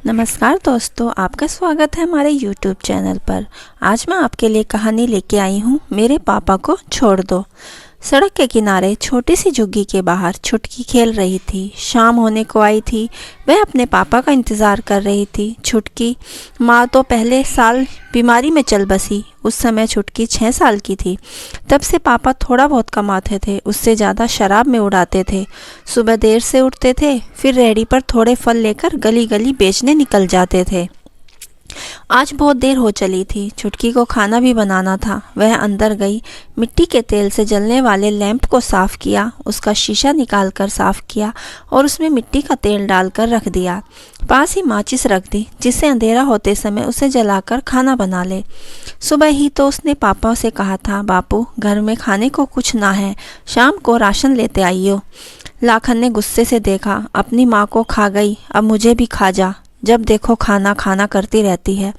नमस्कार दोस्तों, आपका स्वागत है हमारे YouTube चैनल पर। आज मैं आपके लिए कहानी लेके आई हूँ, मेरे पापा को छोड़ दो। सड़क के किनारे छोटी सी झुग्गी के बाहर छुटकी खेल रही थी। शाम होने को आई थी। वह अपने पापा का इंतज़ार कर रही थी। छुटकी माँ तो पहले साल बीमारी में चल बसी। उस समय छुटकी 6 साल की थी। तब से पापा थोड़ा बहुत कमाते थे, उससे ज़्यादा शराब में उड़ाते थे। सुबह देर से उठते थे, फिर रेहड़ी पर थोड़े फल लेकर गली गली बेचने निकल जाते थे। आज बहुत देर हो चली थी। छुटकी को खाना भी बनाना था। वह अंदर गई, मिट्टी के तेल से जलने वाले लैंप को साफ किया, उसका शीशा निकालकर साफ किया और उसमें मिट्टी का तेल डालकर रख दिया। पास ही माचिस रख दी, जिससे अंधेरा होते समय उसे जलाकर खाना बना ले। सुबह ही तो उसने पापा से कहा था, बापू घर में खाने को कुछ ना है, शाम को राशन लेते आइयो। लाखन ने गुस्से से देखा, अपनी माँ को खा गई, अब मुझे भी खा जा। जब देखो खाना खाना करती रहती है।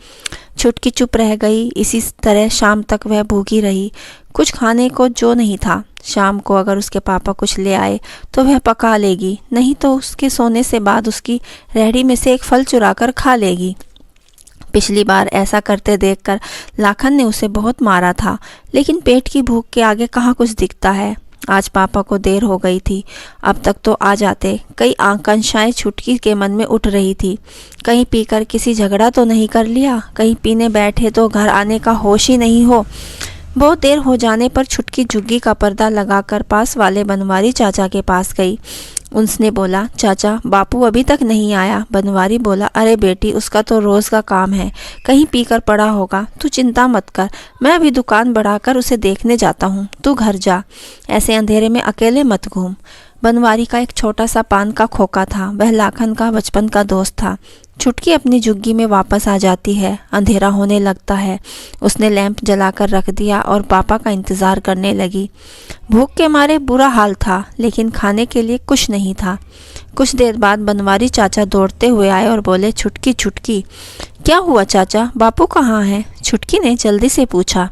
छुटकी चुप रह गई। इसी तरह शाम तक वह भूखी रही। कुछ खाने को जो नहीं था। शाम को अगर उसके पापा कुछ ले आए तो वह पका लेगी, नहीं तो उसके सोने से बाद उसकी रेहड़ी में से एक फल चुराकर खा लेगी। पिछली बार ऐसा करते देखकर लाखन ने उसे बहुत मारा था, लेकिन पेट की भूख के आगे कहाँ कुछ दिखता है। आज पापा को देर हो गई थी, अब तक तो आ जाते। कई आकांक्षाएं छुटकी के मन में उठ रही थी। कहीं पीकर किसी झगड़ा तो नहीं कर लिया, कहीं पीने बैठे तो घर आने का होश ही नहीं हो। बहुत देर हो जाने पर छुटकी झुग्गी का पर्दा लगाकर पास वाले बनवारी चाचा के पास गई। उसने बोला, चाचा बापू अभी तक नहीं आया। बनवारी बोला, अरे बेटी उसका तो रोज़ का काम है, कहीं पीकर पड़ा होगा, तू चिंता मत कर, मैं अभी दुकान बढ़ाकर उसे देखने जाता हूँ, तू घर जा, ऐसे अंधेरे में अकेले मत घूम। बनवारी का एक छोटा सा पान का खोखा था। वह लाखन का बचपन का दोस्त था। छुटकी अपनी झुग्गी में वापस आ जाती है। अंधेरा होने लगता है। उसने लैंप जलाकर रख दिया और पापा का इंतज़ार करने लगी। भूख के मारे बुरा हाल था, लेकिन खाने के लिए कुछ नहीं था। कुछ देर बाद बनवारी चाचा दौड़ते हुए आए और बोले, छुटकी छुटकी। क्या हुआ चाचा, बापू कहाँ हैं? छुटकी ने जल्दी से पूछा।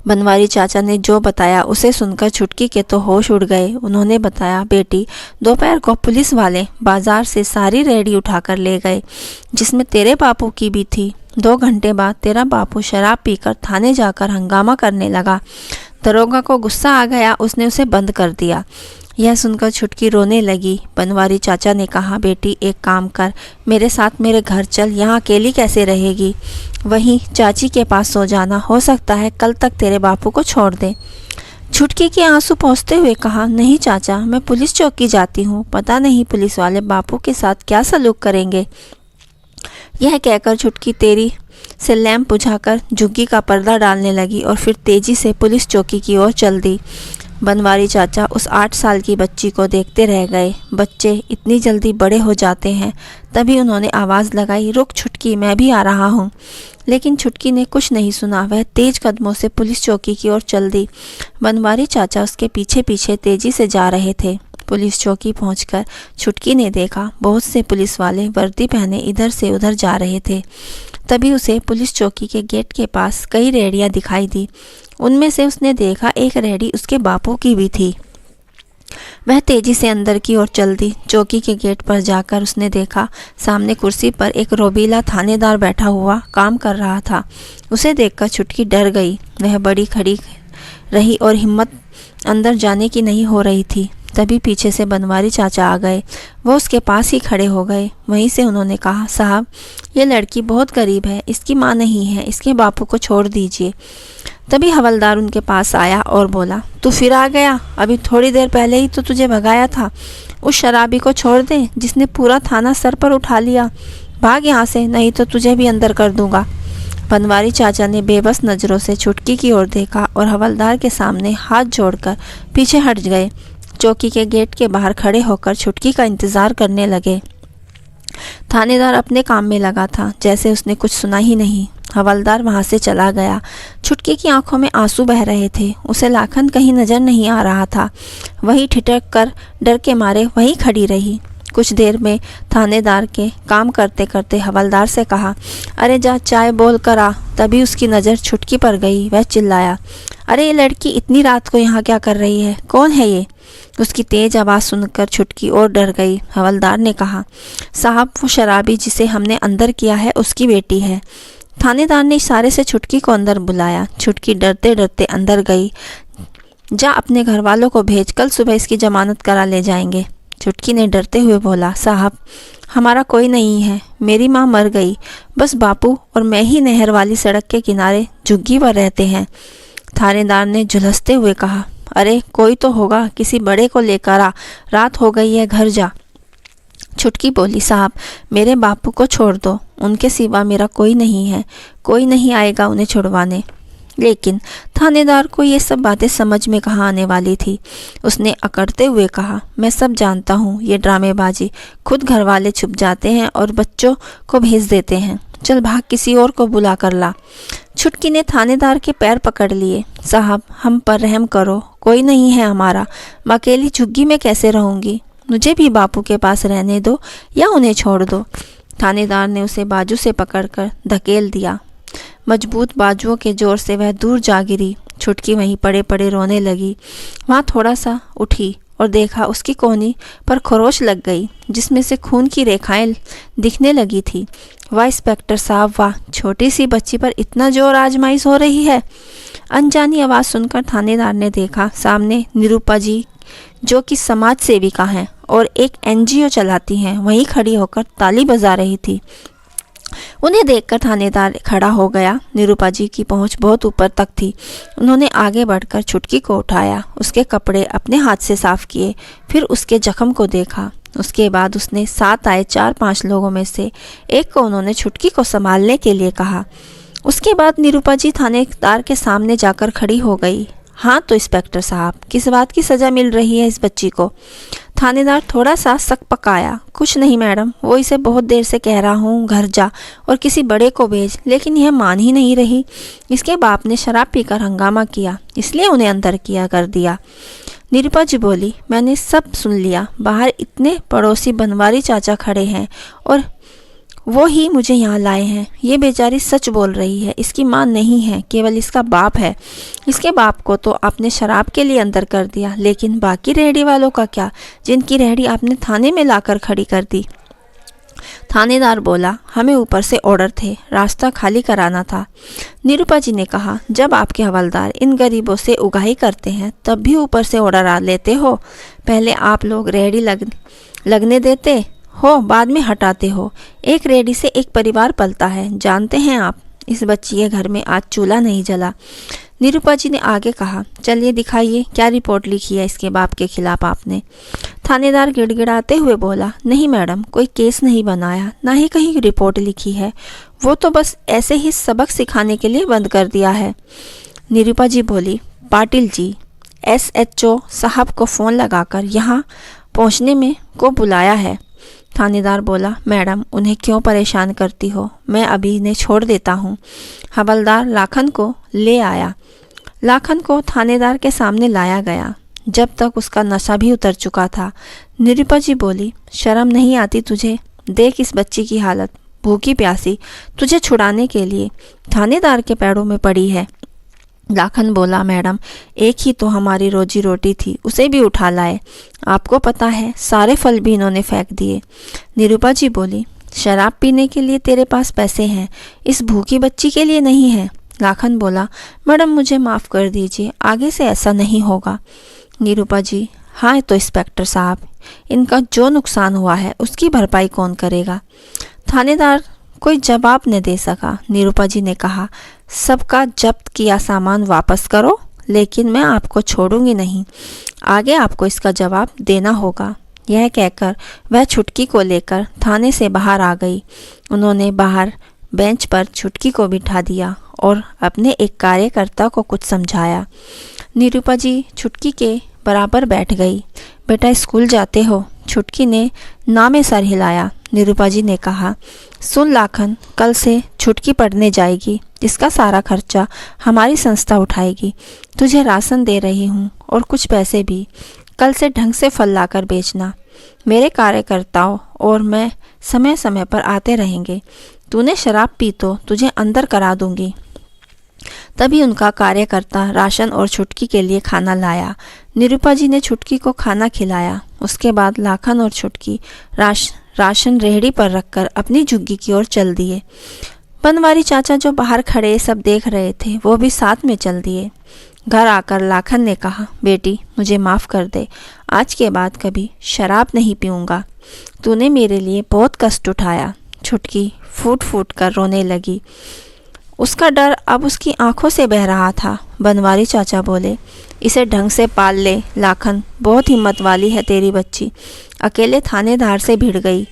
बनवारी चाचा ने जो बताया उसे सुनकर छुटकी के तो होश उड़ गए। उन्होंने बताया, बेटी दोपहर को पुलिस वाले बाजार से सारी रेहड़ी उठाकर ले गए, जिसमें तेरे बापू की भी थी। 2 घंटे बाद तेरा बापू शराब पीकर थाने जाकर हंगामा करने लगा। दरोगा को गुस्सा आ गया, उसने उसे बंद कर दिया। यह सुनकर छुटकी रोने लगी। बनवारी चाचा ने कहा, बेटी एक काम कर, मेरे साथ मेरे घर चल, यहाँ अकेली कैसे रहेगी? वहीं चाची के पास सो जाना, हो सकता है कल तक तेरे बापू को छोड़ दे। छुटकी के आंसू पोंछते हुए कहा, नहीं चाचा, मैं पुलिस चौकी जाती हूँ, पता नहीं पुलिस वाले बापू के साथ क्या सलूक करेंगे। यह कहकर छुटकी तेरी से लैंप बुझाकर झुग्गी का पर्दा डालने लगी और फिर तेजी से पुलिस चौकी की ओर चल दी। बनवारी चाचा उस 8 साल की बच्ची को देखते रह गए। बच्चे इतनी जल्दी बड़े हो जाते हैं। तभी उन्होंने आवाज़ लगाई, रुक छुटकी, मैं भी आ रहा हूँ। लेकिन छुटकी ने कुछ नहीं सुना। वह तेज कदमों से पुलिस चौकी की ओर चल दी। बनवारी चाचा उसके पीछे पीछे तेजी से जा रहे थे। पुलिस चौकी पहुंचकर छुटकी ने देखा, बहुत से पुलिस वाले वर्दी पहने इधर से उधर जा रहे थे। तभी उसे पुलिस चौकी के गेट के पास कई रेहड़ियां दिखाई दी। उनमें से उसने देखा एक रेहड़ी उसके बापू की भी थी। वह तेजी से अंदर की ओर चल दी। चौकी के गेट पर जाकर उसने देखा, सामने कुर्सी पर एक रोबीला थानेदार बैठा हुआ काम कर रहा था। उसे देखकर छुटकी डर गई। वह बड़ी खड़ी रही और हिम्मत अंदर जाने की नहीं हो रही थी। तभी पीछे से बनवारी चाचा आ गए। वो उसके पास ही खड़े हो गए। वहीं से उन्होंने कहा, साहब ये लड़की बहुत गरीब है, इसकी माँ नहीं है, इसके बापू को छोड़ दीजिए। तभी हवलदार उनके पास आया और बोला, तू फिर आ गया? अभी थोड़ी देर पहले ही तो तुझे भगाया था। उस शराबी को छोड़ दे जिसने पूरा थाना सर पर उठा लिया। भाग यहाँ से, नहीं तो तुझे भी अंदर कर दूंगा। बनवारी चाचा ने बेबस नज़रों से छुटकी की ओर देखा और हवलदार के सामने हाथ जोड़कर पीछे हट गए। चौकी के गेट के बाहर खड़े होकर छुटकी का इंतज़ार करने लगे। थानेदार अपने काम में लगा था, जैसे उसने कुछ सुना ही नहीं। हवलदार वहां से चला गया। छुटकी की आंखों में आंसू बह रहे थे। उसे लाखन कहीं नजर नहीं आ रहा था। वही ठिठक कर डर के मारे वहीं खड़ी रही। कुछ देर में थानेदार के काम करते करते हवलदार से कहा, अरे जा चाय बोल कर आ। तभी उसकी नज़र छुटकी पर गई। वह चिल्लाया, अरे ये लड़की इतनी रात को यहाँ क्या कर रही है? कौन है ये? उसकी तेज आवाज़ सुनकर छुटकी और डर गई। हवलदार ने कहा, साहब वो शराबी जिसे हमने अंदर किया है उसकी बेटी है। थानेदार ने इशारे से छुटकी को अंदर बुलाया। छुटकी डरते डरते अंदर गई। जा अपने घर वालों को भेज, कल सुबह इसकी जमानत करा ले जाएंगे। छुटकी ने डरते हुए बोला, साहब हमारा कोई नहीं है, मेरी माँ मर गई, बस बापू और मैं ही नहर वाली सड़क के किनारे झुग्गी पर रहते हैं। थानेदार ने झुलसते हुए कहा, अरे कोई तो होगा, किसी बड़े को लेकर आ, रात हो गई है, घर जा। छुटकी बोली, साहब मेरे बापू को छोड़ दो, उनके सिवा मेरा कोई नहीं है, कोई नहीं आएगा उन्हें छुड़वाने। लेकिन थानेदार को ये सब बातें समझ में कहाँ आने वाली थी। उसने अकड़ते हुए कहा, मैं सब जानता हूँ, ये ड्रामेबाजी, खुद घर वाले छुप जाते हैं और बच्चों को भेज देते हैं, चल भाग, किसी और को बुला कर ला। छुटकी ने थानेदार के पैर पकड़ लिए। साहब हम पर रहम करो, कोई नहीं है हमारा, मैं अकेली झुग्गी में कैसे रहूँगी, मुझे भी बापू के पास रहने दो या उन्हें छोड़ दो। थानेदार ने उसे बाजू से पकड़कर धकेल दिया। मजबूत बाजुओं के जोर से वह दूर जा गिरी। छुटकी वहीं पड़े पड़े रोने लगी। वहाँ थोड़ा सा उठी और देखा उसकी कोहनी पर खरोच लग गई, जिसमें से खून की रेखाएं दिखने लगी थी। वाह इंस्पेक्टर साहब वाह, छोटी सी बच्ची पर इतना जोर आजमाइश हो रही है। अनजानी आवाज़ सुनकर थानेदार ने देखा, सामने निरूपा जी जो कि समाज सेविका हैं और एक NGO चलाती हैं, वहीं खड़ी होकर ताली बजा रही थी। उन्हें देखकर थानेदार खड़ा हो गया। निरूपा जी की पहुंच बहुत ऊपर तक थी। उन्होंने आगे बढ़कर छुटकी को उठाया, उसके कपड़े अपने हाथ से साफ किए, फिर उसके जख्म को देखा। उसके बाद उसने साथ आए 4-5 लोगों में से एक को उन्होंने छुटकी को संभालने के लिए कहा। उसके बाद निरूपा जी थानेदार के सामने जाकर खड़ी हो गई। हाँ तो इंस्पेक्टर साहब, किस बात की सज़ा मिल रही है इस बच्ची को? थानेदार थोड़ा सा सक पकाया। कुछ नहीं मैडम, वो इसे बहुत देर से कह रहा हूँ घर जा और किसी बड़े को भेज, लेकिन यह मान ही नहीं रही। इसके बाप ने शराब पीकर हंगामा किया, इसलिए उन्हें अंदर किया कर दिया। निरूपा जी बोली, मैंने सब सुन लिया, बाहर इतने पड़ोसी बनवारी चाचा खड़े हैं और वो ही मुझे यहाँ लाए हैं। ये बेचारी सच बोल रही है, इसकी माँ नहीं है, केवल इसका बाप है। इसके बाप को तो आपने शराब के लिए अंदर कर दिया, लेकिन बाकी रेहड़ी वालों का क्या, जिनकी रेहड़ी आपने थाने में लाकर खड़ी कर दी? थानेदार बोला, हमें ऊपर से ऑर्डर थे, रास्ता खाली कराना था। निरूपा जी ने कहा, जब आपके हवलदार इन गरीबों से उगाही करते हैं तब भी ऊपर से ऑर्डर आ लेते हो। पहले आप लोग रेहड़ी लगने देते हो, बाद में हटाते हो। एक रेडी से एक परिवार पलता है, जानते हैं आप। इस बच्ची के घर में आज चूल्हा नहीं जला। निरूपा जी ने आगे कहा, चलिए दिखाइए क्या रिपोर्ट लिखी है इसके बाप के खिलाफ आपने। थानेदार गिड़गिड़ाते हुए बोला, नहीं मैडम, कोई केस नहीं बनाया, ना ही कहीं रिपोर्ट लिखी है, वो तो बस ऐसे ही सबक सिखाने के लिए बंद कर दिया है। निरूपा जी बोली, पाटिल जी SHO साहब को फ़ोन लगाकर यहाँ पहुँचने में को बुलाया है। थानेदार बोला, मैडम उन्हें क्यों परेशान करती हो, मैं अभी इन्हें छोड़ देता हूँ। हवलदार लाखन को ले आया। लाखन को थानेदार के सामने लाया गया, जब तक उसका नशा भी उतर चुका था। निरूपा जी बोली, शर्म नहीं आती तुझे? देख इस बच्ची की हालत, भूखी प्यासी तुझे छुड़ाने के लिए थानेदार के पैरों में पड़ी है। लाखन बोला, मैडम एक ही तो हमारी रोजी रोटी थी, उसे भी उठा लाए। आपको पता है सारे फल भी इन्होंने फेंक दिए। निरूपा जी बोली, शराब पीने के लिए तेरे पास पैसे हैं, इस भूखी बच्ची के लिए नहीं है। लाखन बोला, मैडम मुझे माफ़ कर दीजिए, आगे से ऐसा नहीं होगा। निरूपा जी, हाँ तो इंस्पेक्टर साहब, इनका जो नुकसान हुआ है उसकी भरपाई कौन करेगा? थानेदार कोई जवाब न दे सका। निरूपा जी ने कहा, सबका जब्त किया सामान वापस करो, लेकिन मैं आपको छोड़ूंगी नहीं, आगे आपको इसका जवाब देना होगा। यह कहकर वह छुटकी को लेकर थाने से बाहर आ गई। उन्होंने बाहर बेंच पर छुटकी को बिठा दिया और अपने एक कार्यकर्ता को कुछ समझाया। निरूपा जी छुटकी के बराबर बैठ गई। बेटा स्कूल जाते हो? छुटकी ने ना में सर हिलाया। निरूपा जी ने कहा, सुन लाखन, कल से छुटकी पढ़ने जाएगी, इसका सारा खर्चा हमारी संस्था उठाएगी। तुझे राशन दे रही हूँ और कुछ पैसे भी, कल से ढंग से फल लाकर बेचना। मेरे कार्यकर्ताओं और मैं समय समय पर आते रहेंगे। तूने शराब पी तो तुझे अंदर करा दूंगी। तभी उनका कार्यकर्ता राशन और छुटकी के लिए खाना लाया। निरूपा जी ने छुटकी को खाना खिलाया। उसके बाद लाखन और छुटकी राशन रेहड़ी पर रखकर अपनी झुग्गी की ओर चल दिए। बनवारी चाचा जो बाहर खड़े सब देख रहे थे, वो भी साथ में चल दिए। घर आकर लाखन ने कहा, बेटी मुझे माफ़ कर दे, आज के बाद कभी शराब नहीं पीऊँगा। तूने मेरे लिए बहुत कष्ट उठाया। छुटकी फूट फूट कर रोने लगी। उसका डर अब उसकी आंखों से बह रहा था। बनवारी चाचा बोले, इसे ढंग से पाल ले लाखन, बहुत हिम्मत वाली है तेरी बच्ची। अकेले थानेदार से भिड़ गई,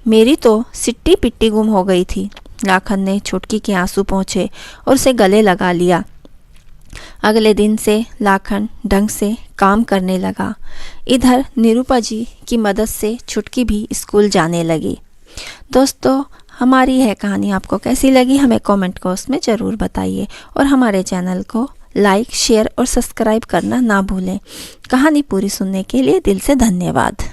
मेरी तो सिट्टी पिट्टी गुम हो गई थी। लाखन ने छुटकी के आंसू पोंछे और उसे गले लगा लिया। अगले दिन से लाखन ढंग से काम करने लगा। इधर निरूपा जी की मदद से छुटकी भी स्कूल जाने लगी। दोस्तों, हमारी यह कहानी आपको कैसी लगी हमें कमेंट बॉक्स में ज़रूर बताइए और हमारे चैनल को लाइक, शेयर और सब्सक्राइब करना ना भूलें। कहानी पूरी सुनने के लिए दिल से धन्यवाद।